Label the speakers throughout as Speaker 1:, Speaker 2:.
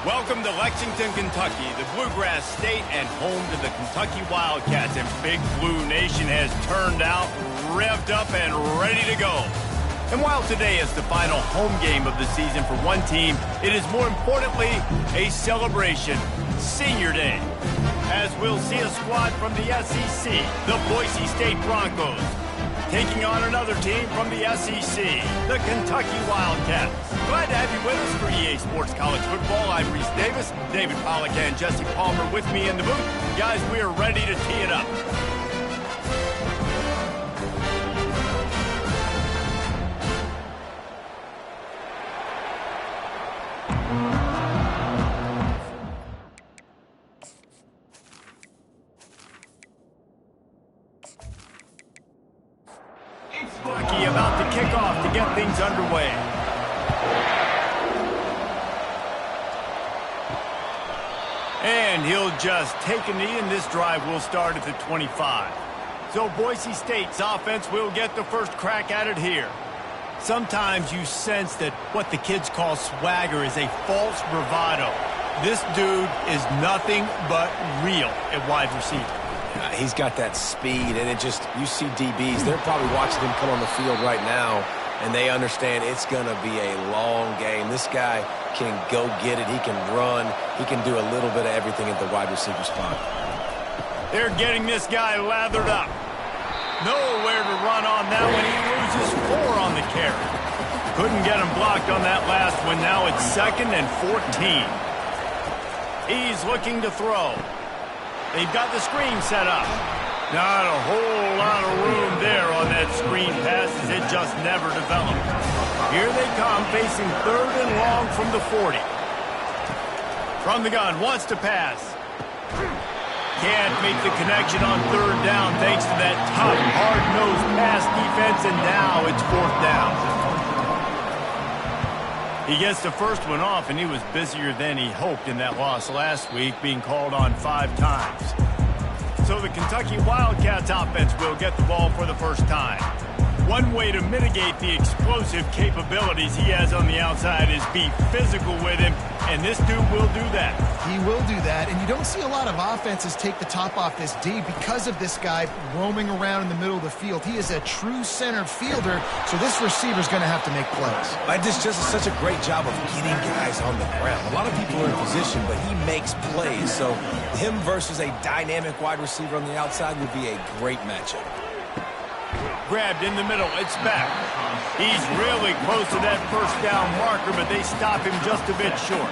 Speaker 1: Welcome to Lexington, Kentucky, the Bluegrass State and home to the Kentucky Wildcats. And Big Blue Nation has turned out, revved up, and ready to go. And while today is the final home game of the season for one team, it is more importantly a celebration, Senior Day. As we'll see a squad from the SEC, the Boise State Broncos, taking on another team from the SEC, the Kentucky Wildcats. Glad to have you with us for EA Sports College Football. I'm Reese Davis, David Pollack and Jesse Palmer with me in the booth. Guys, we are ready to tee it up. Bucky about to kick off to get things underway. And he'll just take a knee, and this drive will start at the 25. So Boise State's offense will get the first crack at it here. Sometimes you sense that what the kids call swagger is a false bravado. This dude is nothing but real at wide receiver.
Speaker 2: He's got that speed, and you see DBs, they're probably watching him come on the field right now, and they understand it's going to be a long game. This guy can go get it. He can run. He can do a little bit of everything at the wide receiver spot.
Speaker 1: They're getting this guy lathered up. Nowhere to run on that one. He loses 4 on the carry. Couldn't get him blocked on that last one. Now it's 2nd and 14. He's looking to throw. They've got the screen set up. Not a whole lot of room there on that screen pass as it just never developed. Here they come, facing 3rd and long from the 40. From the gun, wants to pass. Can't make the connection on 3rd down thanks to that tough, hard-nosed pass defense, and now it's 4th down. He gets the first one off, and he was busier than he hoped in that loss last week, being called on 5 times. So the Kentucky Wildcats offense will get the ball for the first time. One way to mitigate the explosive capabilities he has on the outside is be physical with him, and this dude will do that.
Speaker 3: He will do that, and you don't see a lot of offenses take the top off this D because of this guy roaming around in the middle of the field. He is a true center fielder, so this receiver's going to have to make plays.
Speaker 2: This just is such a great job of getting guys on the ground. A lot of people are in position, but he makes plays, so him versus a dynamic wide receiver on the outside would be a great matchup.
Speaker 1: Grabbed in the middle, it's back. He's really close to that first down marker, but they stop him just a bit short.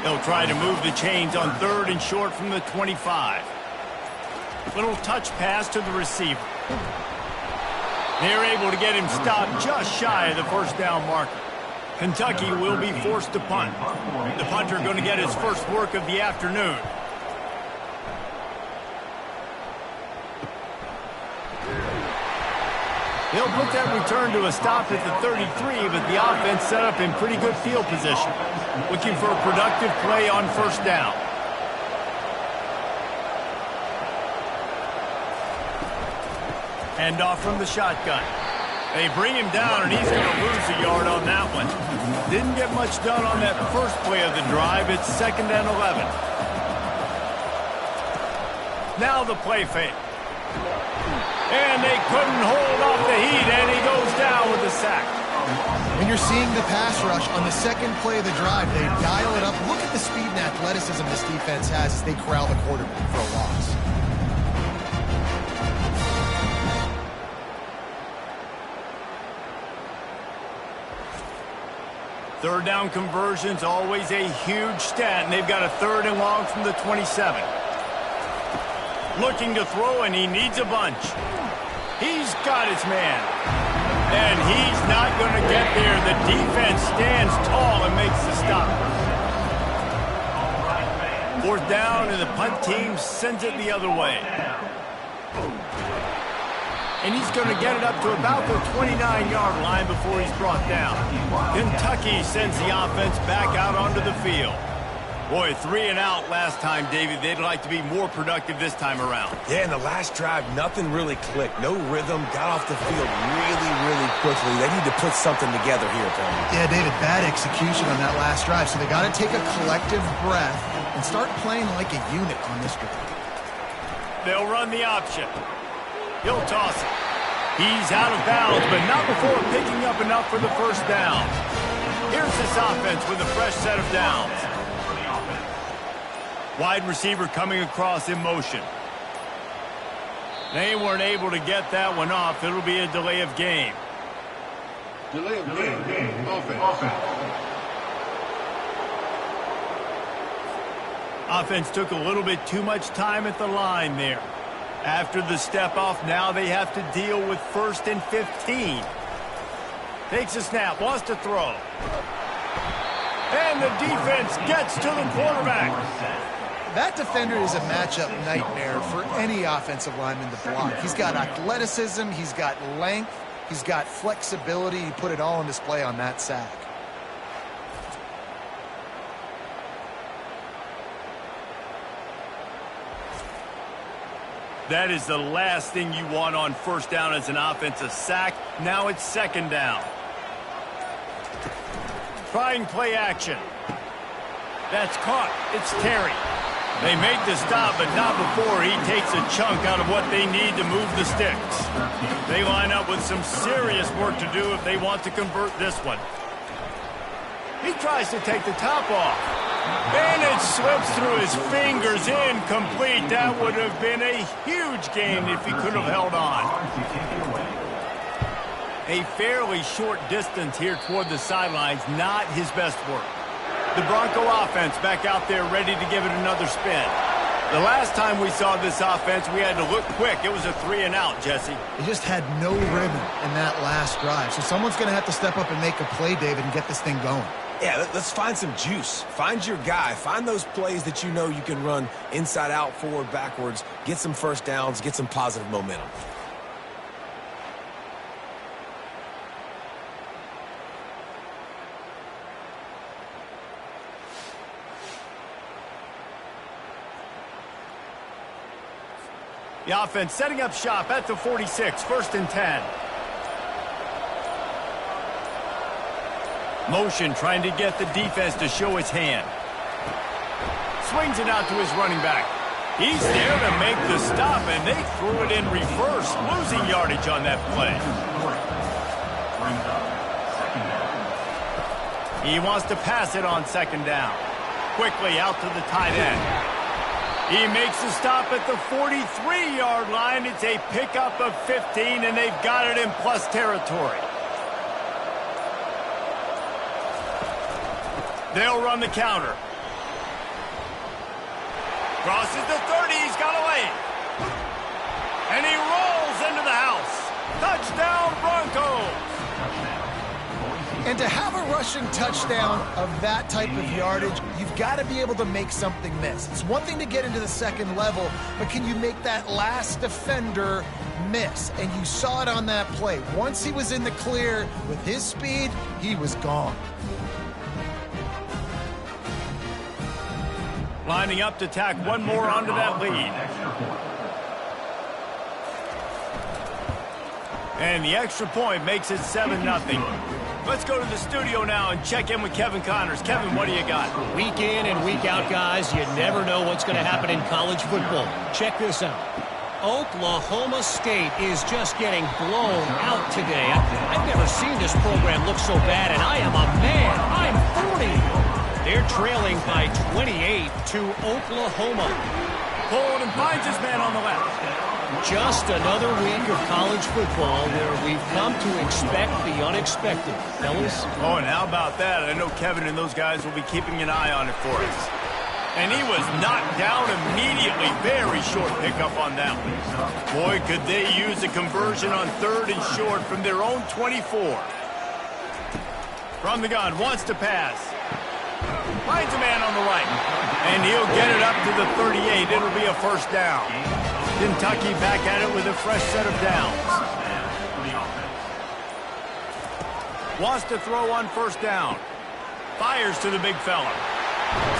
Speaker 1: They'll try to move the chains on 3rd and short from the 25. Little touch pass to the receiver. They're able to get him stopped just shy of the first down marker. Kentucky will be forced to punt. The punter going to get his first work of the afternoon. He'll put that return to a stop at the 33, but the offense set up in pretty good field position. Looking for a productive play on 1st down. Hand off from the shotgun. They bring him down, and he's going to lose a yard on that one. Didn't get much done on that first play of the drive. It's 2nd and 11. Now the play fake. And they couldn't hold off the heat, and he goes down with a sack.
Speaker 3: And you're seeing the pass rush on the 2nd play of the drive. They dial it up. Look at the speed and athleticism this defense has as they corral the quarterback for a loss.
Speaker 1: Third down conversion's always a huge stat, and they've got a 3rd and long from the 27. Looking to throw, and he needs a bunch. He's got his man. And he's not going to get there. The defense stands tall and makes the stop. 4th down, and the punt team sends it the other way. And he's going to get it up to about the 29-yard line before he's brought down. Kentucky sends the offense back out onto the field. Boy, 3 and out last time, David. They'd like to be more productive this time around.
Speaker 2: Yeah, in the last drive, nothing really clicked. No rhythm, got off the field really quickly. They need to put something together here, Tony.
Speaker 3: Yeah, David, bad execution on that last drive. So they got to take a collective breath and start playing like a unit on this drive.
Speaker 1: They'll run the option. He'll toss it. He's out of bounds, but not before picking up enough for the first down. Here's this offense with a fresh set of downs. Wide receiver coming across in motion. They weren't able to get that one off. It'll be a delay of game.
Speaker 4: Delay of game. Offense.
Speaker 1: Offense took a little bit too much time at the line there. After the step off, now they have to deal with 1st and 15. Takes a snap, wants to throw. And the defense gets to the quarterback.
Speaker 3: That defender is a matchup nightmare for any offensive lineman to block. He's got athleticism, he's got length, he's got flexibility. He put it all on display on that sack.
Speaker 1: That is the last thing you want on first down as an offensive sack. Now it's 2nd down. Trying play action. That's caught. It's Terry. They make the stop, but not before he takes a chunk out of what they need to move the sticks. They line up with some serious work to do if they want to convert this one. He tries to take the top off. And it slips through his fingers, incomplete. That would have been a huge gain if he could have held on. A fairly short distance here toward the sidelines, not his best work. The Bronco offense back out there ready to give it another spin. The last time we saw this offense, we had to look quick. It was a 3 and out, Jesse.
Speaker 3: They just had no rhythm in that last drive. So someone's going to have to step up and make a play, David, and get this thing going.
Speaker 2: Yeah, let's find some juice. Find your guy. Find those plays that you know you can run inside out, forward, backwards. Get some first downs. Get some positive momentum.
Speaker 1: The offense setting up shop at the 46, 1st and 10. Motion trying to get the defense to show his hand. Swings it out to his running back. He's there to make the stop, and they threw it in reverse, losing yardage on that play. He wants to pass it on 2nd down. Quickly out to the tight end. He makes a stop at the 43-yard line. It's a pickup of 15, and they've got it in plus territory. They'll run the counter. Crosses the 30. He's got away. And he rolls into the house. Touchdown, Broncos.
Speaker 3: And to have a rushing touchdown of that type of yardage, you've got to be able to make something miss. It's one thing to get into the 2nd level, but can you make that last defender miss? And you saw it on that play. Once he was in the clear with his speed, he was gone.
Speaker 1: Lining up to tack one more onto that lead. And the extra point makes it 7-0. Let's go to the studio now and check in with Kevin Connors. Kevin, what do you got?
Speaker 5: Week in and week out, guys, you never know what's going to happen in college football. Check this out. Oklahoma State is just getting blown out today. I've never seen this program look so bad, and I am a man. I'm 40. They're trailing by 28 to Oklahoma.
Speaker 1: Hold and finds his man on the left.
Speaker 5: Just another week of college football where we've come to expect the unexpected, fellas.
Speaker 1: Oh, and how about that? I know Kevin and those guys will be keeping an eye on it for us. And he was knocked down immediately. Very short pickup on that one. Boy, could they use a conversion on 3rd and short from their own 24. From the gun, wants to pass. Finds a man on the right. And he'll get it up to the 38. It'll be a 1st down. Kentucky back at it with a fresh set of downs. Wants to throw on 1st down. Fires to the big fella.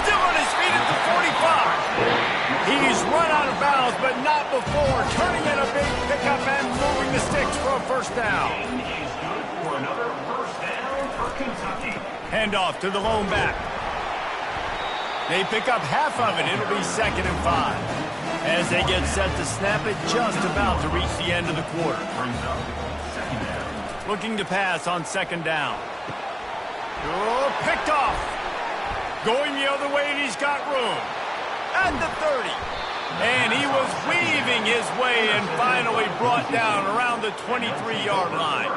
Speaker 1: Still on his feet at the 45. He's run out of bounds, but not before turning in a big pickup and moving the sticks for a first down.
Speaker 6: Is good for another first down for Kentucky.
Speaker 1: Handoff to the lone back. They pick up half of it. It'll be 2nd and 5. As they get set to snap it, just about to reach the end of the quarter. Looking to pass on 2nd down. Oh, picked off. Going the other way, and he's got room. At the 30. And he was weaving his way and finally brought down around the 23-yard line.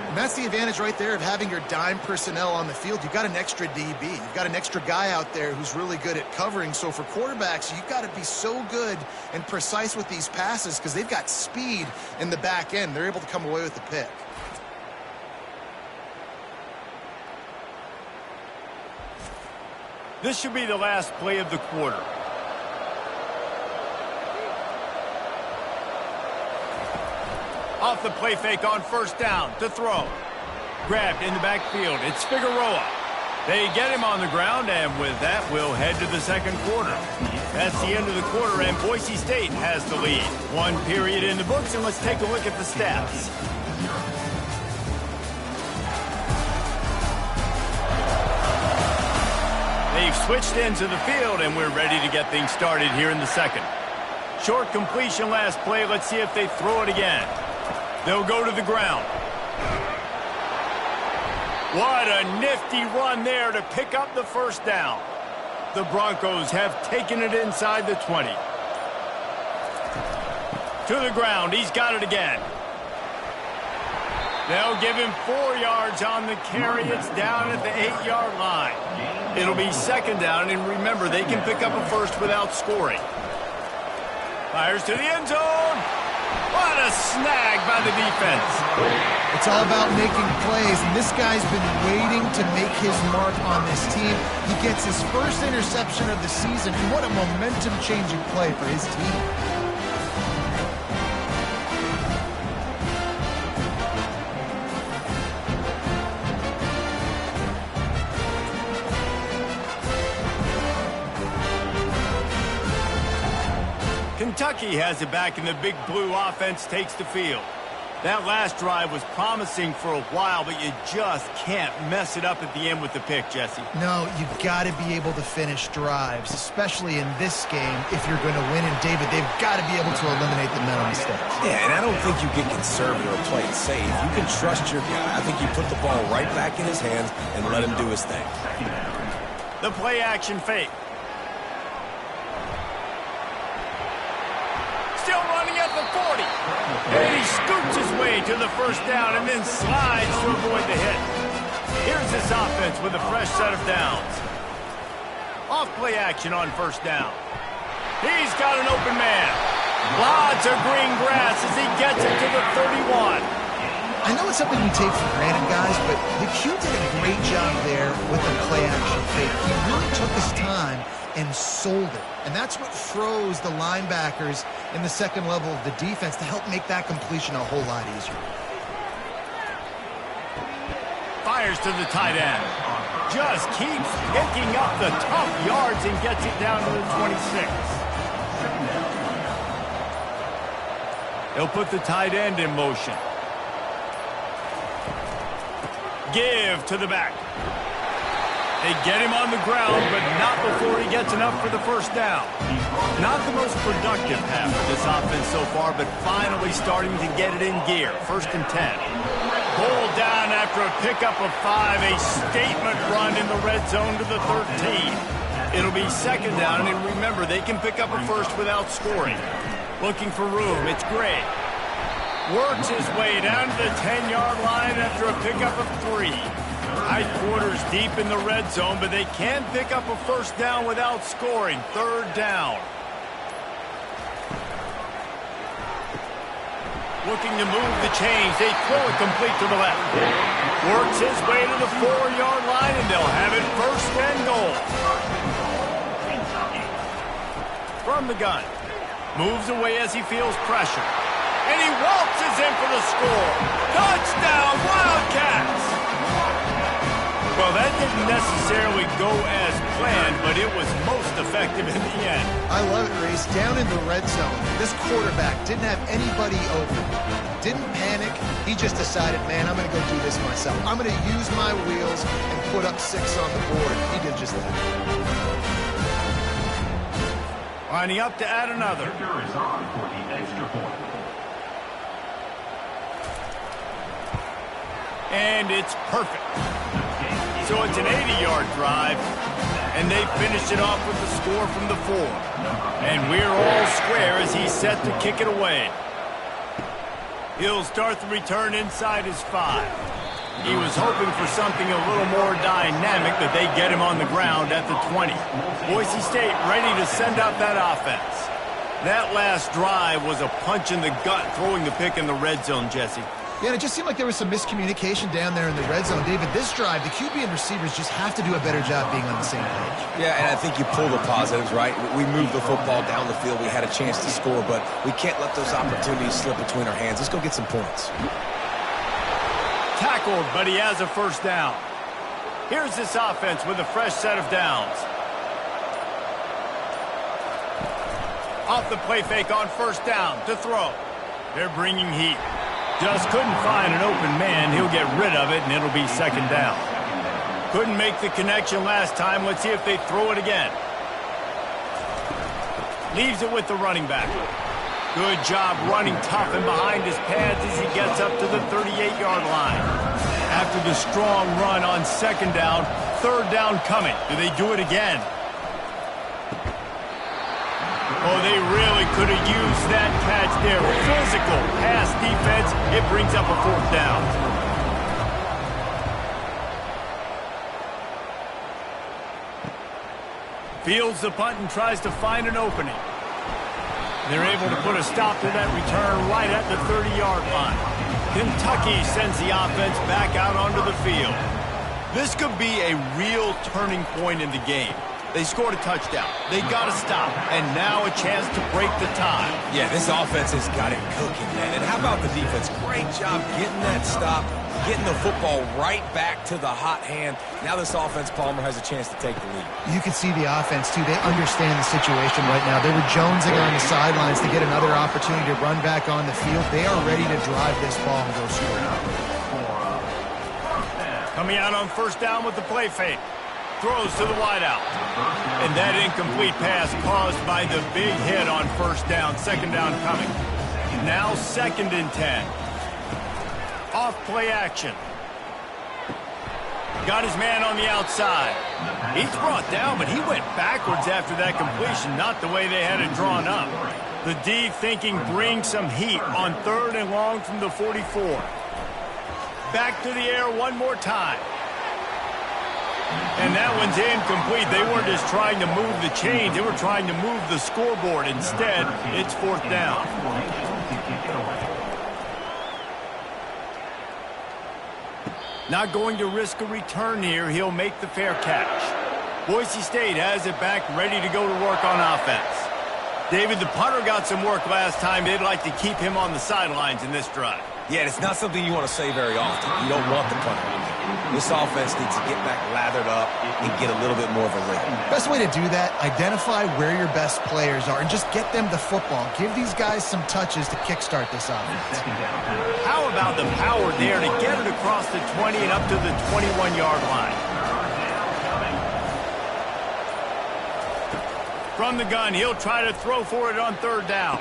Speaker 3: And that's the advantage right there of having your dime personnel on the field. You've got an extra DB. You've got an extra guy out there who's really good at covering. So for quarterbacks, you've got to be so good and precise with these passes because they've got speed in the back end. They're able to come away with the pick.
Speaker 1: This should be the last play of the quarter. Off the play fake on 1st down to throw. Grabbed in the backfield. It's Figueroa. They get him on the ground, and with that, we'll head to the 2nd quarter. That's the end of the quarter, and Boise State has the lead. 1 period in the books, and let's take a look at the stats. They've switched into the field, and we're ready to get things started here in the 2nd. Short completion last play. Let's see if they throw it again. They'll go to the ground. What a nifty run there to pick up the 1st down. The Broncos have taken it inside the 20. To the ground. He's got it again. They'll give him 4 yards on the carry. It's down at the 8-yard line. It'll be 2nd down, and remember, they can pick up a first without scoring. Fires to the end zone. What a snag by the defense.
Speaker 3: It's all about making plays, and this guy's been waiting to make his mark on this team. He gets his first interception of the season, and what a momentum-changing play for his team.
Speaker 1: Kentucky has it back, and the Big Blue offense takes the field. That last drive was promising for a while, but you just can't mess it up at the end with the pick, Jesse.
Speaker 3: No, you've got to be able to finish drives, especially in this game. If you're going to win, and David, they've got to be able to eliminate the mental mistakes.
Speaker 2: Yeah, and I don't think you get conservative or play it safe. You can trust your guy. I think you put the ball right back in his hands and let him do his thing.
Speaker 1: The play-action fake. Still running at the 40. And he scoots his way to the 1st down and then slides to avoid the hit. Here's this offense with a fresh set of downs. Off play action on 1st down. He's got an open man. Lots of green grass as he gets it to the 31.
Speaker 3: I know it's something we take for granted, guys, but the Q did a great job there with the play-action fake. He really took his time and sold it. And that's what froze the linebackers in the 2nd level of the defense to help make that completion a whole lot easier.
Speaker 1: Fires to the tight end. Just keeps picking up the tough yards and gets it down to the 26. They'll put the tight end in motion. Give to the back. They get him on the ground, but not before he gets enough for the 1st down. Not the most productive half of this offense so far, but finally starting to get it in gear. 1st and 10. Pulled down after a pickup of 5, a statement run in the red zone to the 13. It'll be 2nd down, and remember, they can pick up a first without scoring. Looking for room, it's Gray. Works his way down to the 10-yard line after a pickup of 3. High quarters deep in the red zone, but they can pick up a 1st down without scoring. 3rd down. Looking to move the chains. They throw it complete to the left. Works his way to the 4-yard line, and they'll have it 1st and goal. From the gun. Moves away as he feels pressure. And he waltzes in for the score. Touchdown, Wildcats! Well, that didn't necessarily go as plan, but it was most effective in the end.
Speaker 3: I love it, Reese. Down in the red zone, this quarterback didn't have anybody open. Didn't panic. He just decided, man, I'm going to go do this myself. I'm going to use my wheels and put up 6 on the board. He did just that.
Speaker 1: Lining up to add another.
Speaker 6: Kicker is on for the extra point.
Speaker 1: And it's perfect. So it's an 80-yard drive, and they finish it off with the score from the 4. And we're all square as he's set to kick it away. He'll start the return inside his 5. He was hoping for something a little more dynamic, but they get him on the ground at the 20. Boise State ready to send out that offense. That last drive was a punch in the gut, throwing the pick in the red zone, Jesse.
Speaker 3: Yeah, and it just seemed like there was some miscommunication down there in the red zone. David, this drive, the QB and receivers just have to do a better job being on the same page.
Speaker 2: Yeah, and I think you pull the positives, right? We moved the football down the field. We had a chance to score, but we can't let those opportunities slip between our hands. Let's go get some points.
Speaker 1: Tackled, but he has a first down. Here's this offense with a fresh set of downs. Off the play fake on first down to throw. They're bringing heat. Just couldn't find an open man. He'll get rid of it, and it'll be second down. Couldn't make the connection last time. Let's see if they throw it again. Leaves it with the running back. Good job running tough and behind his pads as he gets up to the 38-yard line. After the strong run on second down, third down coming. Do they do it again? Oh, they really could have used that catch there. Physical pass defense. It brings up a fourth down. Fields the punt and tries to find an opening. They're able to put a stop to that return right at the 30-yard line. Kentucky sends the offense back out onto the field. This could be a real turning point in the game. They scored a touchdown. They got to stop. And now a chance to break the tie.
Speaker 2: Yeah, this offense has got it cooking, man. And how about the defense? Great job getting that stop, getting the football right back to the hot hand. Now this offense, Palmer, has a chance to take the lead.
Speaker 3: You can see the offense, too. They understand the situation right now. They were jonesing on the sidelines to get another opportunity to run back on the field. They are ready to drive this ball and go score.
Speaker 1: Coming out on first down with the play fake. Throws to the wideout. And that incomplete pass caused by the big hit on first down. Second down coming. Now second and 10. Off play action. Got his man on the outside. He's brought down, but he went backwards after that completion, not the way they had it drawn up. The D thinking bring some heat on third and long from the 44. Back to the air one more time. And that one's incomplete. They weren't just trying to move the chains. They were trying to move the scoreboard. Instead, it's fourth down. Not going to risk a return here. He'll make the fair catch. Boise State has it back, ready to go to work on offense. David, the punter got some work last time. They'd like to keep him on the sidelines in this drive.
Speaker 2: Yeah, it's not something you want to say very often. You don't want the punter on there. This offense needs to get back lathered up and get a little bit more of a rhythm.
Speaker 3: Best way to do that, identify where your best players are and just get them the football. Give these guys some touches to kickstart this offense.
Speaker 1: How about the power there to get it across the 20 and up to the 21-yard line? From the gun, he'll try to throw for it on third down.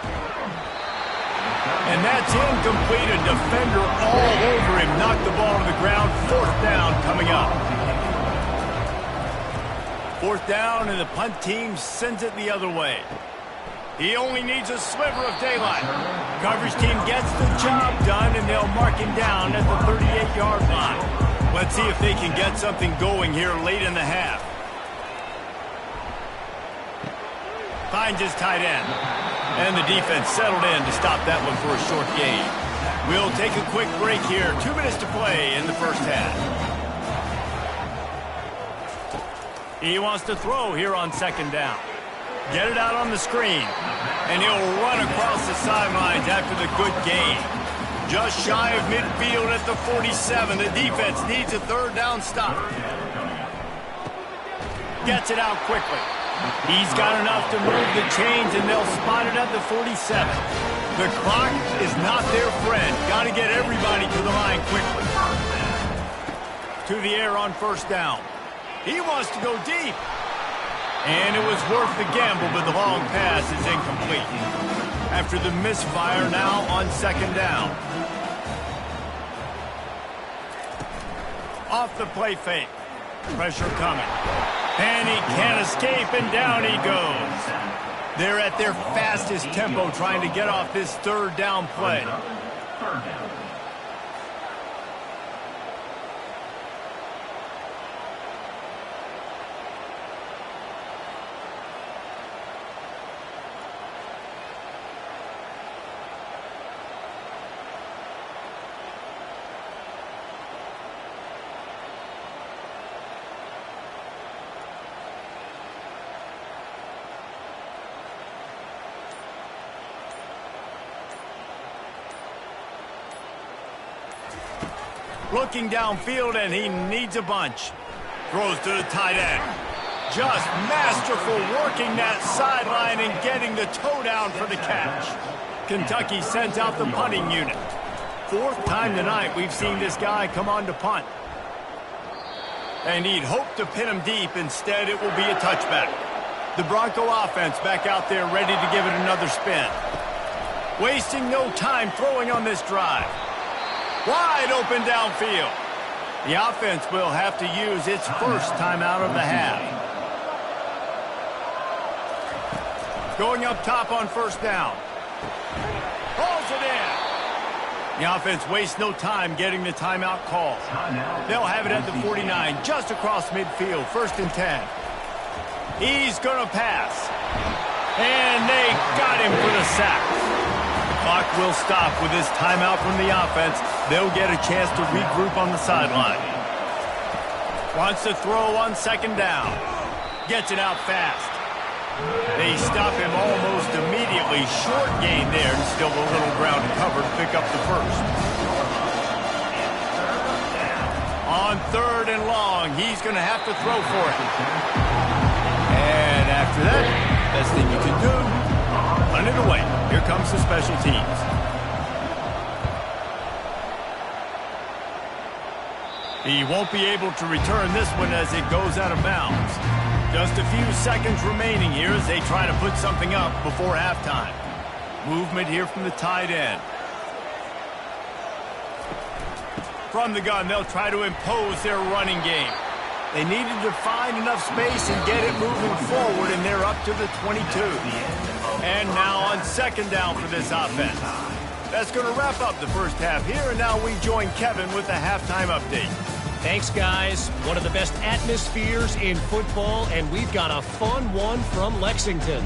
Speaker 1: And that's incomplete. A defender all over him. Knocked the ball to the ground. Fourth down coming up. Fourth down, and the punt team sends it the other way. He only needs a sliver of daylight. Coverage team gets the job done, and they'll mark him down at the 38-yard line. Let's see if they can get something going here late in the half. Finds his tight end. And the defense settled in to stop that one for a short gain. We'll take a quick break here. 2 minutes to play in the first half. He wants to throw here on second down. Get it out on the screen. And he'll run across the sidelines after the good gain. Just shy of midfield at the 47. The defense needs a third down stop. Gets it out quickly. He's got enough to move the chains, and they'll spot it at the 47. The clock is not their friend. Got to get everybody to the line quickly. To the air on first down. He wants to go deep. And it was worth the gamble, but the long pass is incomplete. After the misfire, now on second down. Off the play fake. Pressure coming. And he can't escape, and down he goes. They're at their fastest tempo trying to get off this third down play.
Speaker 6: Third down.
Speaker 1: Looking downfield, and he needs a bunch. Throws to the tight end. Just masterful working that sideline and getting the toe down for the catch. Kentucky sends out the punting unit. Fourth time tonight we've seen this guy come on to punt. And he'd hoped to pin him deep. Instead, it will be a touchback. The Bronco offense back out there ready to give it another spin. Wasting no time throwing on this drive. Wide open downfield. The offense will have to use its first timeout of the half. Going up top on first down. Hauls it in. The offense wastes no time getting the timeout call. They'll have it at the 49, just across midfield, 1st and 10. He's going to pass. And they got him for the sack. Clock will stop with this timeout from the offense. They'll get a chance to regroup on the sideline. Wants to throw on second down. Gets it out fast. They stop him almost immediately. Short gain there, and still a little ground to cover to pick up the first. On third and long, he's going to have to throw for it. And after that, best thing you can do, run it away. Here comes the special teams. He won't be able to return this one as it goes out of bounds. Just a few seconds remaining here as they try to put something up before halftime. Movement here from the tight end. From the gun, they'll try to impose their running game. They needed to find enough space and get it moving forward, and they're up to the 22. And now on second down for this offense. That's going to wrap up the first half here, and now we join Kevin with the halftime update.
Speaker 5: Thanks, guys. One of the best atmospheres in football, and we've got a fun one from Lexington.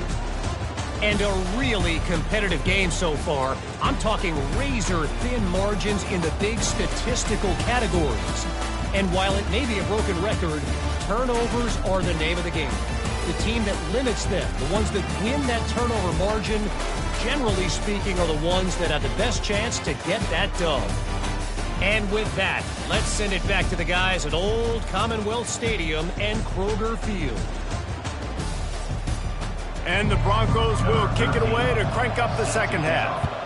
Speaker 5: And a really competitive game so far. I'm talking razor-thin margins in the big statistical categories. And while it may be a broken record, turnovers are the name of the game. The team that limits them, the ones that win that turnover margin, generally speaking, are the ones that have the best chance to get that dub. And with that, let's send it back to the guys at Old Commonwealth Stadium and Kroger Field.
Speaker 1: And the Broncos will kick it away to crank up the second half.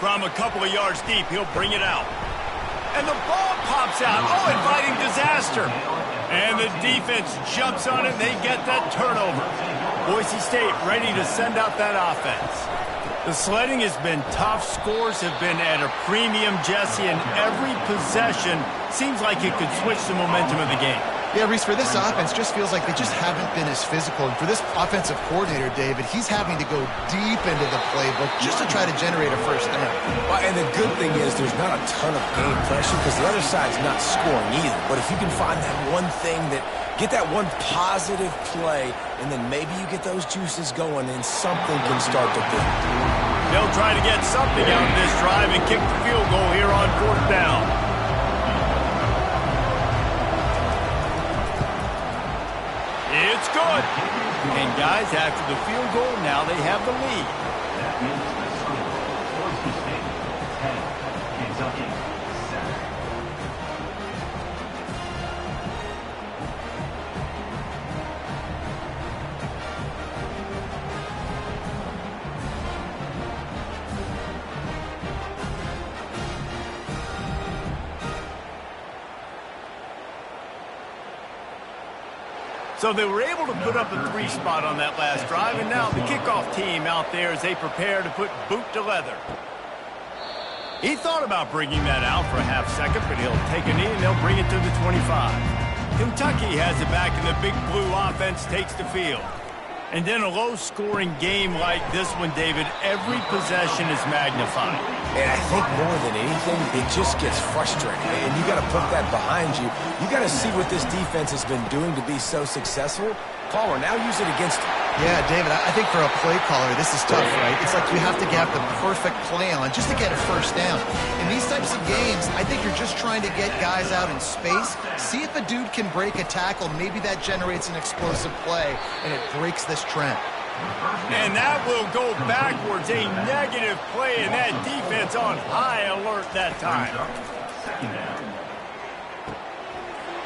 Speaker 1: From a couple of yards deep, he'll bring it out. And the ball pops out. Oh, inviting disaster. And the defense jumps on it, and they get that turnover. Boise State ready to send out that offense. The sledding has been tough. Scores have been at a premium, Jesse, and every possession seems like it could switch the momentum of the game.
Speaker 3: Yeah, Reese, for this offense, just feels like they just haven't been as physical. And for this offensive coordinator, David, he's having to go deep into the playbook just to try to generate a first down.
Speaker 2: Well, and the good thing is there's not a ton of game pressure because the other side's not scoring either. But if you can find that one thing get that one positive play, and then maybe you get those juices going and something can start to build.
Speaker 1: They'll try to get something out of this drive and kick the field goal here on fourth down. It's good. And guys, after the field goal, now they have the lead.
Speaker 6: That means the score, Boise State 10, Kentucky 7.
Speaker 1: So they were able to put up a 3 spot on that last drive, and now the kickoff team out there as they prepare to put boot to leather. He thought about bringing that out for a half second, but he'll take a knee and they'll bring it to the 25. Kentucky has it back, and the Big Blue offense takes the field. And in a low-scoring game like this one, David, every possession is magnified.
Speaker 2: And I think more than anything, it just gets frustrating. And you got to put that behind you. You got to see what this defense has been doing to be so successful. Caller, now use it against him.
Speaker 3: Yeah, David, I think for a play caller, this is tough, right? It's like you have to get the perfect play on just to get a first down. In these types of games, I think you're just trying to get guys out in space, see if a dude can break a tackle. Maybe that generates an explosive play, and it breaks this trend.
Speaker 1: And that will go backwards, a negative play, and that defense on high alert that time.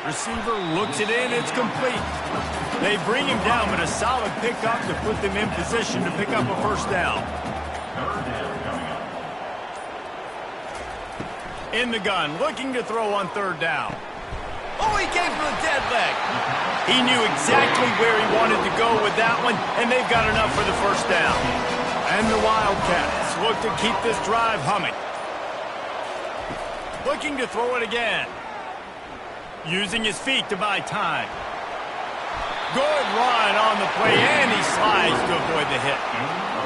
Speaker 1: Receiver looks it in, it's complete. They bring him down, but a solid pickup to put them in position to pick up a first down. In the gun, looking to throw on 3rd down. Oh, he came for the dead leg. He knew exactly where he wanted to go with that one, and they've got enough for the first down. And the Wildcats look to keep this drive humming. Looking to throw it again. Using his feet to buy time. Good run on the play, and he slides to avoid the hit.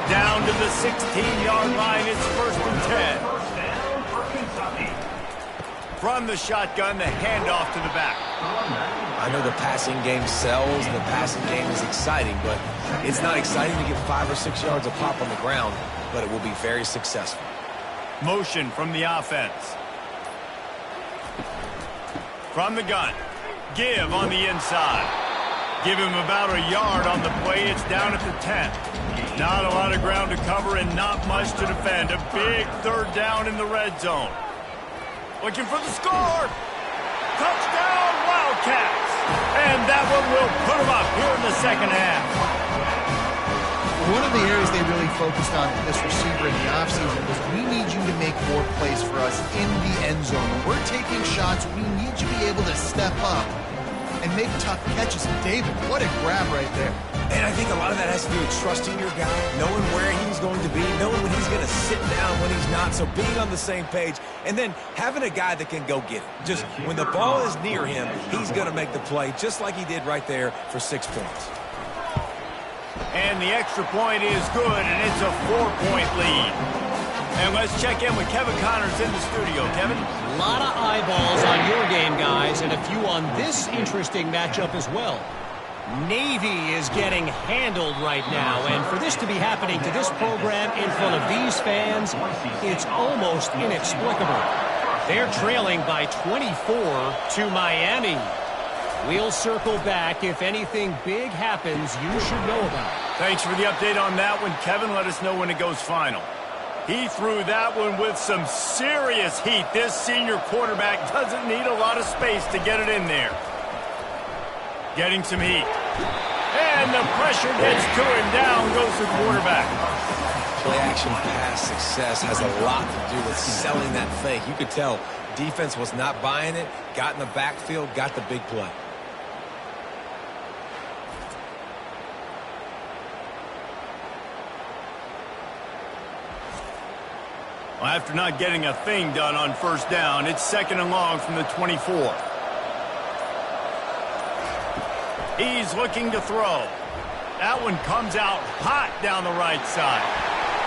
Speaker 1: Down to the 16-yard line, it's 1st and 10.
Speaker 6: First down for Kentucky.
Speaker 1: From the shotgun, the handoff to the back.
Speaker 2: I know the passing game sells, the passing game is exciting, but it's not exciting to get 5 or 6 yards of pop on the ground, but it will be very successful.
Speaker 1: Motion from the offense. From the gun. Give on the inside. Give him about a yard on the play. It's down at the 10. Not a lot of ground to cover and not much to defend. A big 3rd down in the red zone. Looking for the score. Touchdown, Wildcats. And that one will put them up here in the second half.
Speaker 3: One of the areas they really focused on this receiver in the offseason was we need you to make more plays for us in the end zone. When we're taking shots, we need you to be able to step up and make tough catches. David, what a grab right there.
Speaker 2: And I think a lot of that has to do with trusting your guy, knowing where he's going to be, knowing when he's going to sit down, when he's not, so being on the same page, and then having a guy that can go get it. Just when the ball is near him, he's going to make the play, just like he did right there for 6 points.
Speaker 1: And the extra point is good, and it's a 4-point lead. And let's check in with Kevin Connors in the studio. Kevin?
Speaker 5: A lot of eyeballs on your game, guys, and a few on this interesting matchup as well. Navy is getting handled right now, and for this to be happening to this program in front of these fans, it's almost inexplicable. They're trailing by 24 to Miami. We'll circle back. If anything big happens, you should know about it.
Speaker 1: Thanks for the update on that one, Kevin. Let us know when it goes final. He threw that one with some serious heat. This senior quarterback doesn't need a lot of space to get it in there. Getting some heat. And the pressure gets to him. Down goes the quarterback.
Speaker 2: Play-action pass success has a lot to do with selling that fake. You could tell defense was not buying it, got in the backfield, got the big play.
Speaker 1: Well, after not getting a thing done on 1st down, it's 2nd and long from the 24. He's looking to throw. That one comes out hot down the right side.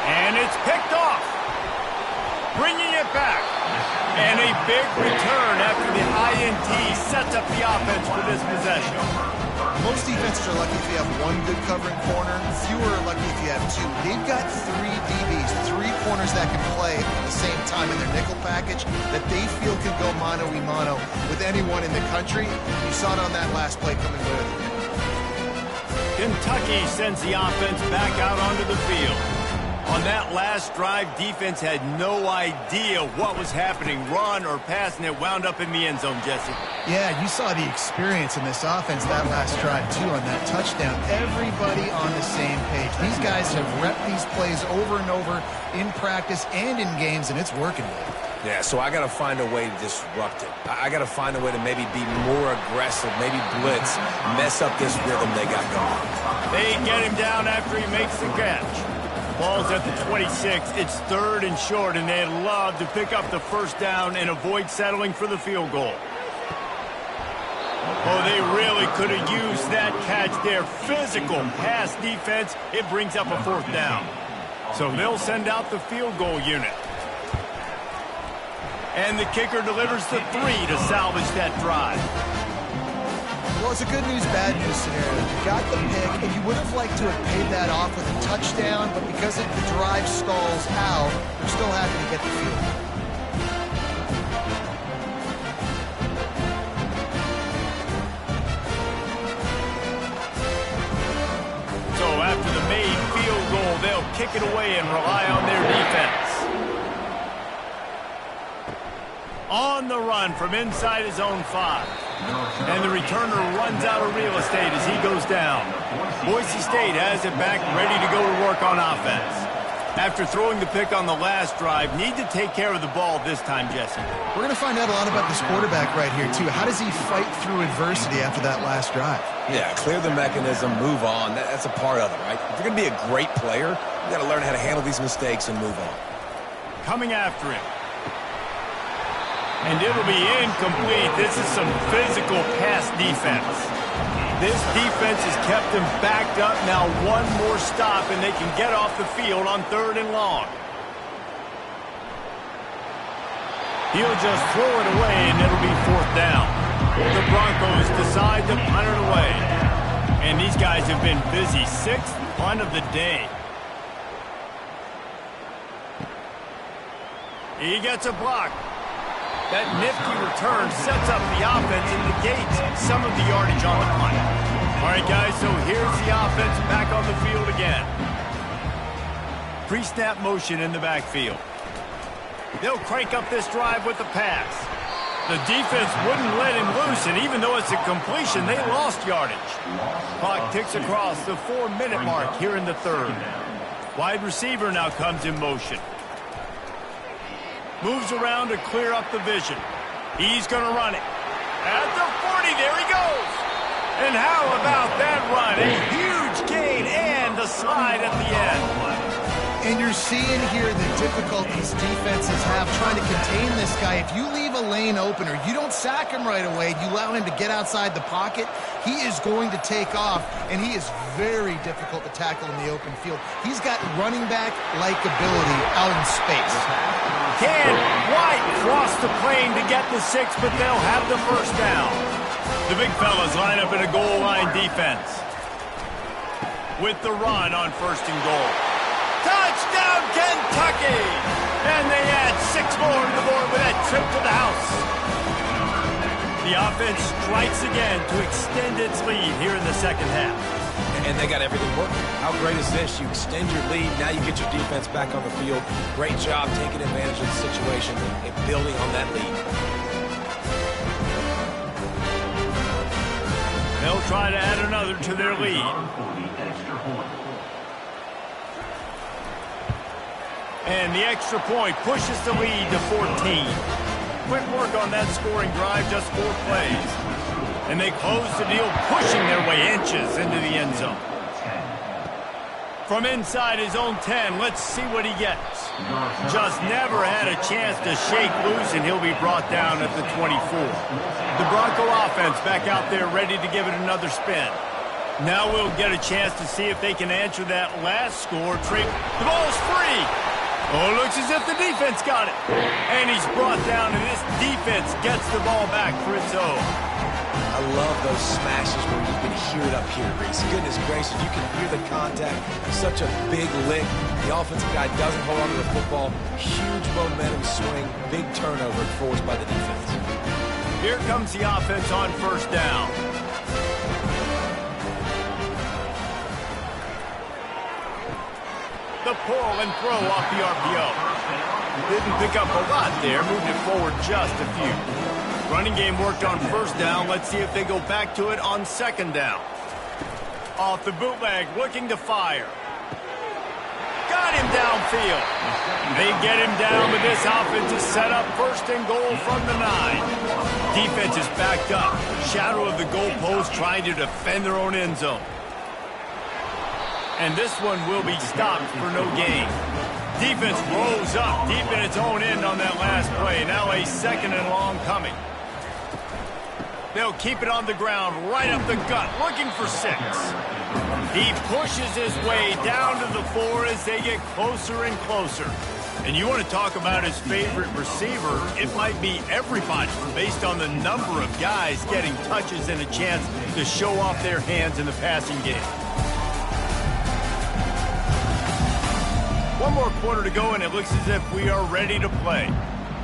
Speaker 1: And it's picked off. Bringing it back. And a big return after the INT sets up the offense for this possession.
Speaker 3: Most defenses are lucky if you have one good covering corner. Fewer are lucky if you have 2. They've got 3 DBs, 3 corners that can play at the same time in their nickel package that they feel can go mano-a-mano with anyone in the country. You saw it on that last play coming with it.
Speaker 1: Kentucky sends the offense back out onto the field. On that last drive, defense had no idea what was happening, run or pass, and it wound up in the end zone, Jesse.
Speaker 3: Yeah, you saw the experience in this offense that last drive, too, on that touchdown. Everybody on the same page. These guys have repped these plays over and over in practice and in games, and it's working.
Speaker 2: Yeah, so I got to find a way to disrupt it. I got to find a way to maybe be more aggressive, maybe blitz, mess up this rhythm they got going.
Speaker 1: They get him down after he makes the catch. Ball's at the 26. It's 3rd and short, and they'd love to pick up the first down and avoid settling for the field goal. Oh, they really could have used that catch there. Physical pass defense. It brings up a 4th down. So they'll send out the field goal unit. And the kicker delivers the 3 to salvage that drive.
Speaker 3: Well, it's a good news, bad news scenario. You got the pick, and you would have liked to have paid that off with a touchdown, but because the drive stalls out, they're still happy to get the field.
Speaker 1: So after the made field goal, they'll kick it away and rely on their defense. On the run from inside his own 5. And the returner runs out of real estate as he goes down. Boise State has it back, ready to go to work on offense. After throwing the pick on the last drive, need to take care of the ball this time, Jesse.
Speaker 3: We're going to find out a lot about this quarterback right here, too. How does he fight through adversity after that last drive?
Speaker 2: Yeah, clear the mechanism, move on. That's a part of it, right? If you're going to be a great player, you got to learn how to handle these mistakes and move on.
Speaker 1: Coming after him. And it'll be incomplete. This is some physical pass defense. This defense has kept them backed up. Now one more stop, and they can get off the field on 3rd and long. He'll just throw it away, and it'll be 4th down. The Broncos decide to punt it away. And these guys have been busy. 6th punt of the day. He gets a block. That nifty return sets up the offense and negates some of the yardage on the punt. All right, guys, so here's the offense back on the field again. Pre-snap motion in the backfield. They'll crank up this drive with the pass. The defense wouldn't let him loose, and even though it's a completion, they lost yardage. Clock ticks across the 4-minute mark here in the 3rd. Wide receiver now comes in motion. Moves around to clear up the vision. He's going to run it. At the 40, there he goes. And how about that run? A huge gain and the slide at the end.
Speaker 3: And you're seeing here the difficulties defenses have trying to contain this guy. If you leave a lane open or you don't sack him right away, you allow him to get outside the pocket, he is going to take off, and he is very difficult to tackle in the open field. He's got running back-like ability out in space.
Speaker 1: Can White cross the plane to get the 6, but they'll have the first down. The big fellas line up in a goal line defense. With the run on 1st and goal. Touchdown, Kentucky! And they add 6 more to the board with that trip to the house. The offense strikes again to extend its lead here in the 2nd half.
Speaker 2: And they got everything working. How great is this? You extend your lead, now you get your defense back on the field. Great job taking advantage of the situation and building on that lead.
Speaker 1: They'll try to add another to their lead. And the extra point pushes the lead to 14. Quick work on that scoring drive, just 4 plays. And they close the deal, pushing their way inches into the end zone. From inside his own 10, let's see what he gets. Just never had a chance to shake loose, and he'll be brought down at the 24. The Bronco offense back out there ready to give it another spin. Now we'll get a chance to see if they can answer that last score. The ball's free. Oh, looks as if the defense got it. And he's brought down, and this defense gets the ball back for its own.
Speaker 2: I love those smashes where you can hear it up here, Reese. Goodness gracious, you can hear the contact. Such a big lick. The offensive guy doesn't hold on to the football. Huge momentum swing. Big turnover forced by the defense.
Speaker 1: Here comes the offense on 1st down. The pull and throw off the RPO. Didn't pick up a lot there, moved it forward just a few. Running game worked on 1st down. Let's see if they go back to it on 2nd down. Off the bootleg, looking to fire. got him downfield. They get him down, but this offense is set up first and goal from the 9. Defense is backed up. Shadow of the goalpost trying to defend their own end zone. And this one will be stopped for no gain. Defense rolls up deep in its own end on that last play. Now a 2nd and long coming. They'll keep it on the ground, right up the gut, looking for 6. He pushes his way down to the 4 as they get closer and closer. And you want to talk about his favorite receiver, it might be everybody based on the number of guys getting touches and a chance to show off their hands in the passing game. One more quarter to go, and it looks as if we are ready to play.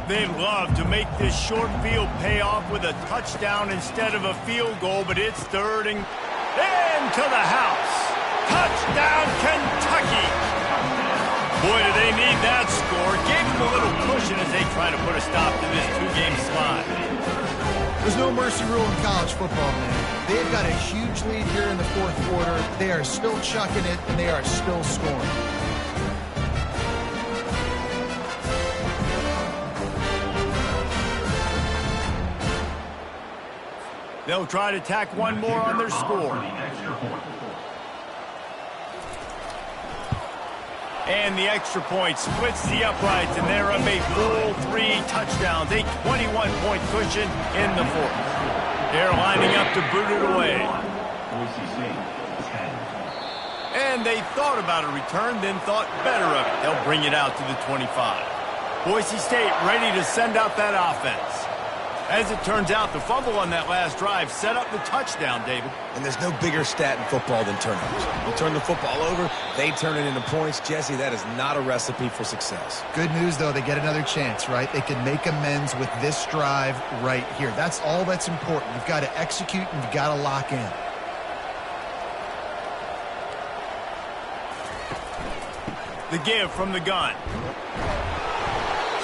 Speaker 1: They love to make this short field pay off with a touchdown instead of a field goal, but it's 3rd and into the house. Touchdown, Kentucky! Boy, do they need that score. Gave them a little cushion as they try to put a stop to this 2-game slide.
Speaker 3: There's no mercy rule in college football, man. They've got a huge lead here in the 4th quarter. They are still chucking it, and they are still scoring.
Speaker 1: They'll try to tack one more on their score. And the extra point splits the uprights, and they're up a full 3 touchdowns, a 21-point cushion in the 4th. They're lining up to boot it away. And they thought about a return, then thought better of it. They'll bring it out to the 25. Boise State ready to send out that offense. As it turns out, the fumble on that last drive set up the touchdown, David.
Speaker 2: And there's no bigger stat in football than turnovers. You turn the football over, they turn it into points. Jesse, that is not a recipe for success.
Speaker 3: Good news, though, they get another chance, right? They can make amends with this drive right here. That's all that's important. You've got to execute and you've got to lock in.
Speaker 1: The give from the gun.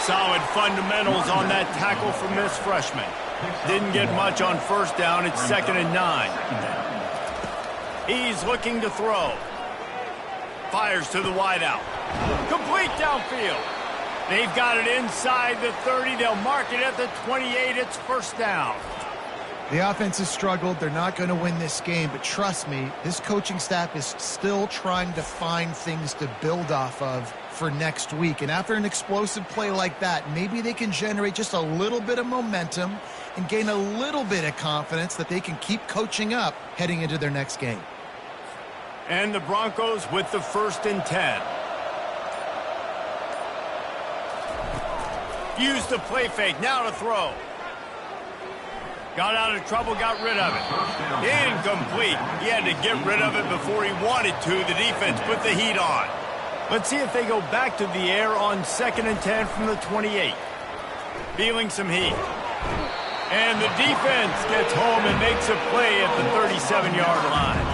Speaker 1: Solid fundamentals on that tackle from this freshman. Didn't get much on 1st down. It's 2nd and 9. He's looking to throw. Fires to the wideout. Complete downfield. They've got it inside the 30. They'll mark it at the 28. It's 1st down.
Speaker 3: The offense has struggled. They're not going to win this game, but trust me, this coaching staff is still trying to find things to build off of for next week. And after an explosive play like that, maybe they can generate just a little bit of momentum and gain a little bit of confidence that they can keep coaching up heading into their next game.
Speaker 1: And the Broncos with the 1st and 10. Use the play fake. Now to throw. Got out of trouble, got rid of it. Incomplete. He had to get rid of it before he wanted to. The defense put the heat on. Let's see if they go back to the air on 2nd and 10 from the 28. Feeling some heat. And the defense gets home and makes a play at the 37-yard line.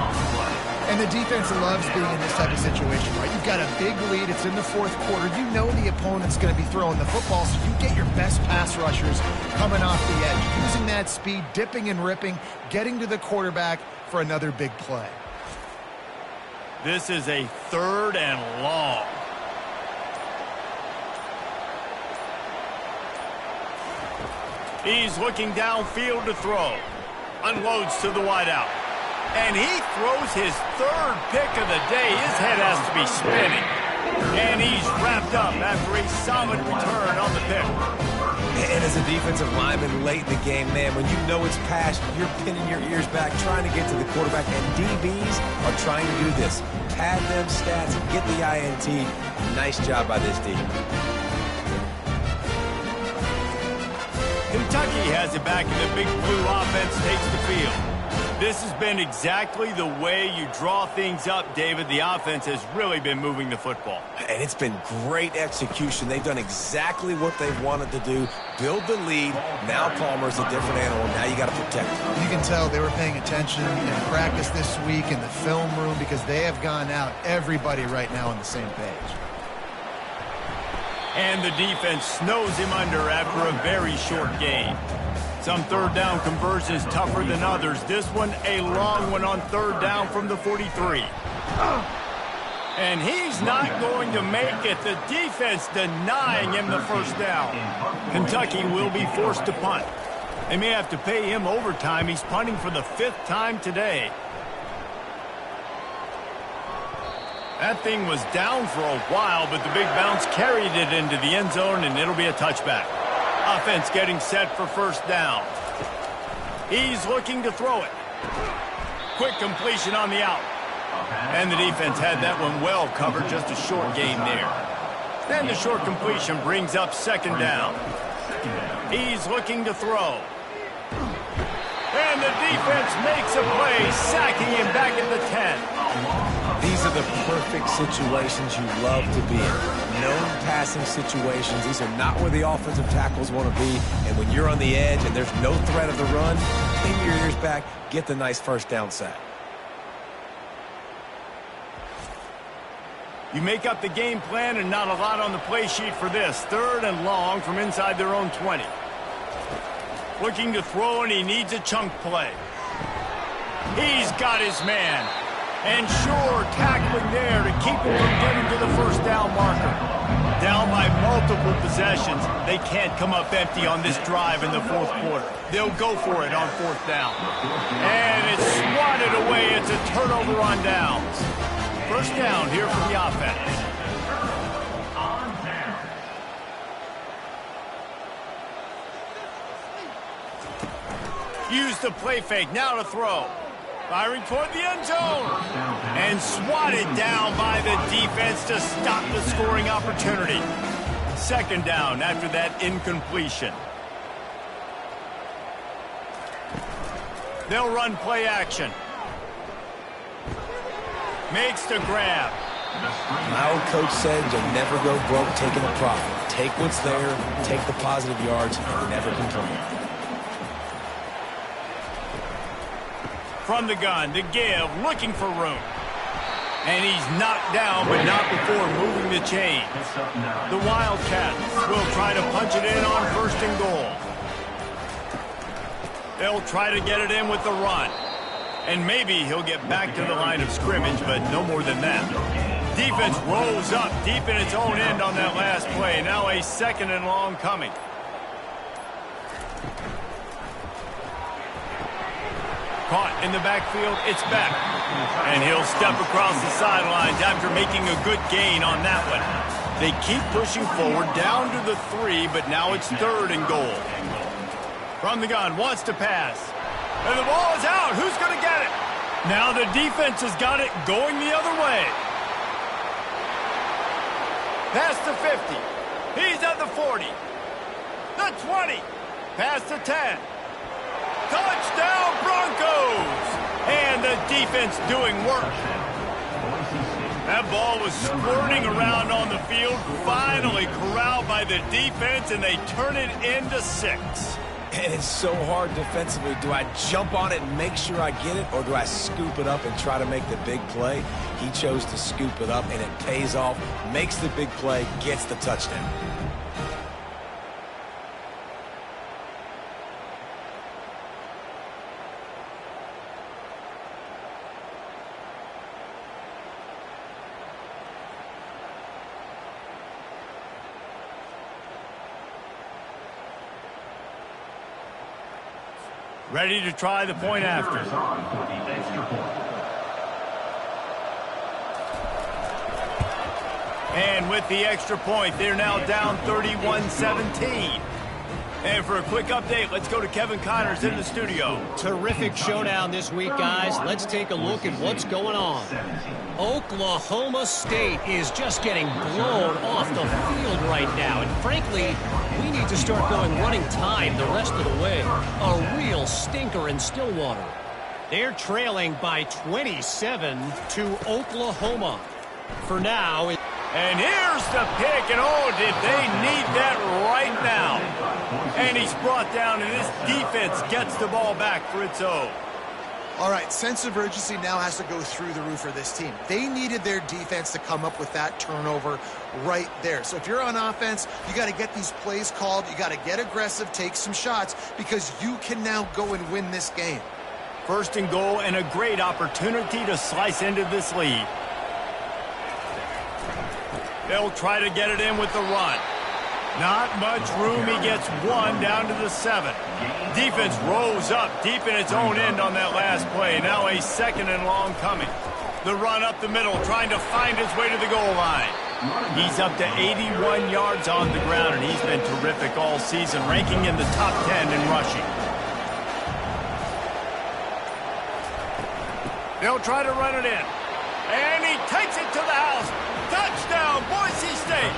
Speaker 3: And the defense loves being in this type of situation, right? You've got a big lead. It's in the 4th quarter. You know the opponent's going to be throwing the football, so you get your best pass rushers coming off the edge, using that speed, dipping and ripping, getting to the quarterback for another big play.
Speaker 1: This is a 3rd and long. He's looking downfield to throw. Unloads to the wideout. And he throws his 3rd pick of the day. His head has to be spinning. And he's wrapped up after a solid return on the pick.
Speaker 2: And as a defensive lineman late in the game, man, when you know it's passed, you're pinning your ears back, trying to get to the quarterback. And DBs are trying to do this. Pad them stats, get the INT. Nice job by this D.
Speaker 1: Kentucky has it back, and the Big Blue offense takes the field. This has been exactly the way you draw things up, David. The offense has really been moving the football.
Speaker 2: And it's been great execution. They've done exactly what they've wanted to do. Build the lead. Now Palmer's a different animal. Now you got to protect him.
Speaker 3: You can tell they were paying attention in practice this week in the film room because they have gone out, everybody right now on the same page.
Speaker 1: And the defense snows him under after a very short game. Some 3rd down conversions tougher than others. This one, a long one on 3rd down from the 43. And he's not going to make it. The defense denying him the first down. Kentucky will be forced to punt. They may have to pay him overtime. He's punting for the 5th time today. That thing was down for a while, but the big bounce carried it into the end zone, and it'll be a touchback. Offense getting set for first down. He's looking to throw it. Quick completion on the out. And the defense had that one well covered, just a short gain there. Then the short completion brings up second down. He's looking to throw. And the defense makes a play, sacking him back at the 10.
Speaker 2: These are the perfect situations you love to be in. Known passing situations. These are not where the offensive tackles want to be. And when you're on the edge and there's no threat of the run, pin your ears back, get the nice first down sack.
Speaker 1: You make up the game plan and not a lot on the play sheet for this. 3rd and long from inside their own 20. Looking to throw, and he needs a chunk play. He's got his man. And sure, tackling there to keep him from getting to the first down marker. Down by multiple possessions. They can't come up empty on this drive in the 4th quarter. They'll go for it on 4th down. And it's swatted away. It's a turnover on downs. First down here for the offense. Use the play fake. Now to throw. Firing toward the end zone. And swatted down by the defense to stop the scoring opportunity. Second down after that incompletion. They'll run play action. Makes the grab.
Speaker 2: My old coach said you'll never go broke taking a profit. Take what's there, take the positive yards, and never complain.
Speaker 1: From the gun, to give, looking for room. And he's knocked down, but not before moving the chain. The Wildcats will try to punch it in on 1st and goal. They'll try to get it in with the run. And maybe he'll get back to the line of scrimmage, but no more than that. Defense rolls up deep in its own end on that last play. Now a 2nd and long coming. Caught in the backfield, it's back. And he'll step across the sidelines after making a good gain on that one. They keep pushing forward down to the 3, but now it's 3rd and goal. From the gun, wants to pass. And the ball is out. Who's going to get it? Now the defense has got it going the other way. Past the 50. He's at the 40. The 20. Past the 10. Touchdown Broncos! And the defense doing work. That ball was squirting around on the field, finally corralled by the defense, and they turn it into 6.
Speaker 2: And it's so hard defensively. Do I jump on it and make sure I get it, or do I scoop it up and try to make the big play? He chose to scoop it up, and it pays off, makes the big play, gets the touchdown.
Speaker 1: Ready to try the point after. And with the extra point, they're now down 31-17. And for a quick update, let's go to Kevin Connors in the studio.
Speaker 5: Terrific showdown this week, guys. Let's take a look at what's going on. Oklahoma State is just getting blown off the field right now. And frankly, we need to start going running tide the rest of the way. A real stinker in Stillwater. They're trailing by 27 to Oklahoma. For now,
Speaker 1: and here's the pick, and oh, did they need that right now. And he's brought down, and this defense gets the ball back for its own.
Speaker 3: All right, sense of urgency now has to go through the roof for this team. They needed their defense to come up with that turnover right there. So if you're on offense, you got to get these plays called. You got to get aggressive, take some shots, because you can now go and win this game.
Speaker 1: 1st and goal, and a great opportunity to slice into this lead. They'll try to get it in with the run. Not much room. He gets one down to the 7. Defense rose up deep in its own end on that last play. Now a second and long coming. The run up the middle, trying to find his way to the goal line. He's up to 81 yards on the ground, and he's been terrific all season, ranking in the top 10 in rushing. They'll try to run it in. And he takes it to the house. Touchdown, Boise State.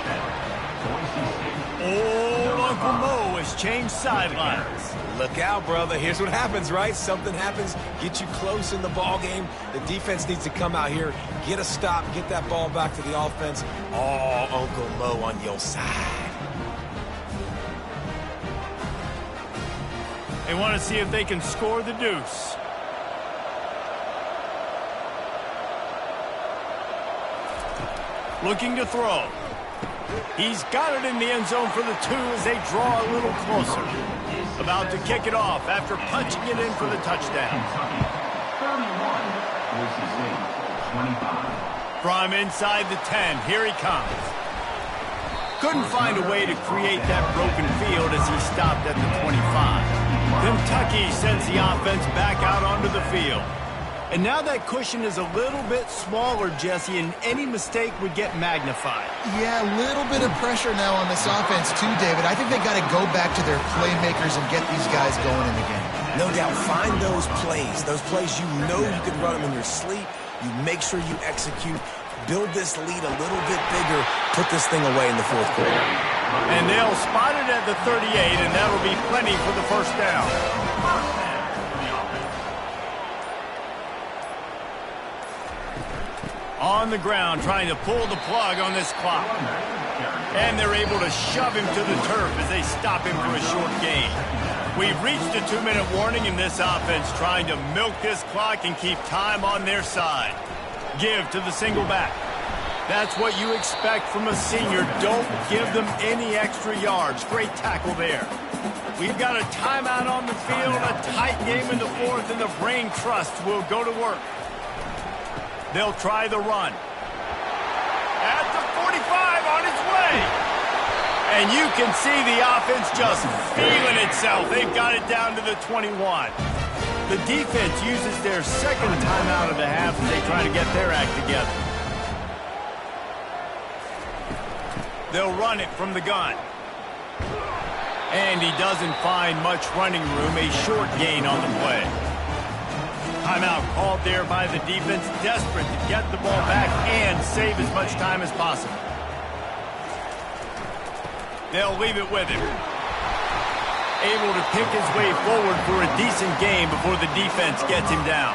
Speaker 1: Old Uncle Mo has changed sidelines.
Speaker 2: Look out, brother. Here's what happens, right? Something happens, get you close in the ball game. The defense needs to come out here, get a stop, get that ball back to the offense. Oh, Uncle Mo on your side.
Speaker 1: They want to see if they can score the deuce. Looking to throw. He's got it in the end zone for the 2 as they draw a little closer. About to kick it off after punching it in for the touchdown.
Speaker 6: 31, Boise State, 25.
Speaker 1: From inside the 10, here he comes. Couldn't find a way to create that broken field as he stopped at the 25. Kentucky sends the offense back out onto the field. And now that cushion is a little bit smaller, Jesse, and any mistake would get magnified.
Speaker 3: Yeah, a little bit of pressure now on this offense too, David. I think they got to go back to their playmakers and get these guys going in the game.
Speaker 2: No doubt, find those plays you know you can run them in your sleep. You make sure you execute, build this lead a little bit bigger, put this thing away in the fourth quarter.
Speaker 1: And they'll spot it at the 38, and that'll be plenty for the first down. On the ground, trying to pull the plug on this clock. And they're able to shove him to the turf as they stop him for a short gain. We've reached a 2-minute warning in this offense, trying to milk this clock and keep time on their side. Give to the single back. That's what you expect from a senior. Don't give them any extra yards. Great tackle there. We've got a timeout on the field, a tight game in the fourth, and the brain trust will go to work. They'll try the run. At the 45, on its way. And you can see the offense just feeling itself. They've got it down to the 21. The defense uses their second timeout of the half as they try to get their act together. They'll run it from the gun. And he doesn't find much running room, a short gain on the play. Timeout called there by the defense, desperate to get the ball back and save as much time as possible. They'll leave it with him. Able to pick his way forward for a decent game before the defense gets him down.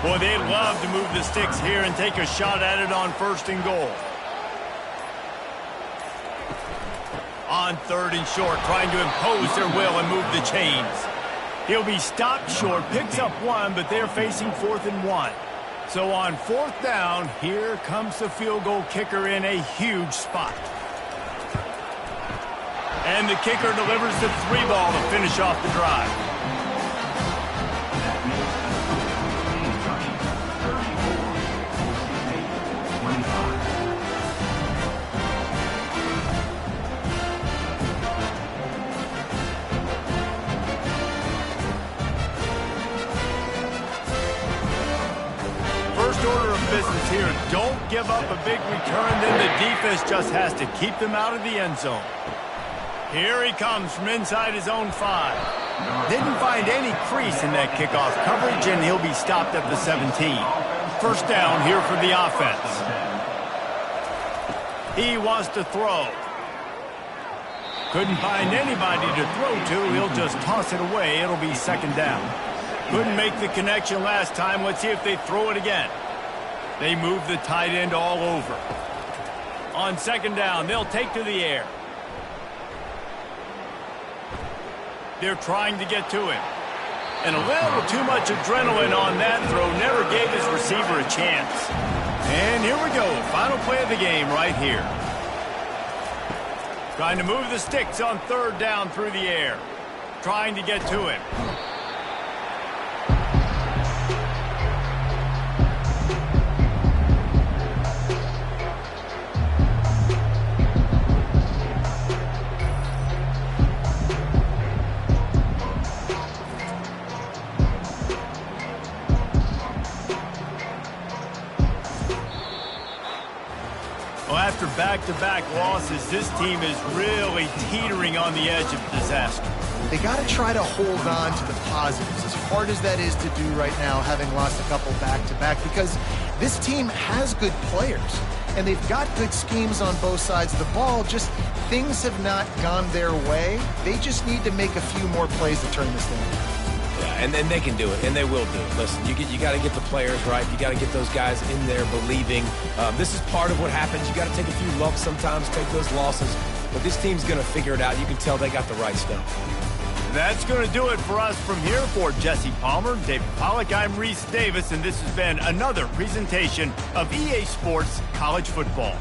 Speaker 1: Boy, they'd love to move the sticks here and take a shot at it on 1st and goal. On 3rd and short, trying to impose their will and move the chains. He'll be stopped short, picks up 1, but they're facing 4th and 1. So on 4th down, here comes the field goal kicker in a huge spot. And the kicker delivers the 3 ball to finish off the drive. Order of business here. Don't give up a big return, then the defense just has to keep them out of the end zone. Here he comes from inside his own 5. Didn't find any crease in that kickoff coverage, and he'll be stopped at the 17. First down here for the offense. He wants to throw. Couldn't find anybody to throw to. He'll just toss it away. It'll be 2nd down. Couldn't make the connection last time. Let's see if they throw it again. They move the tight end all over. On 2nd down, they'll take to the air. They're trying to get to him. And a little too much adrenaline on that throw. Never gave his receiver a chance. And here we go. Final play of the game right here. Trying to move the sticks on 3rd down through the air. Trying to get to him. Well, after back-to-back losses, this team is really teetering on the edge of disaster.
Speaker 3: They got to try to hold on to the positives, as hard as that is to do right now, having lost a couple back-to-back, because this team has good players, and they've got good schemes on both sides of the ball. Just things have not gone their way. They just need to make a few more plays to turn this thing around.
Speaker 2: Yeah, and they can do it, and they will do it. Listen, you got to get the players right. You got to get those guys in there believing. This is part of what happens. You got to take a few lumps sometimes, take those losses. But this team's going to figure it out. You can tell they got the right stuff.
Speaker 1: That's going to do it for us from here. For Jesse Palmer, David Pollack, I'm Reese Davis, and this has been another presentation of EA Sports College Football.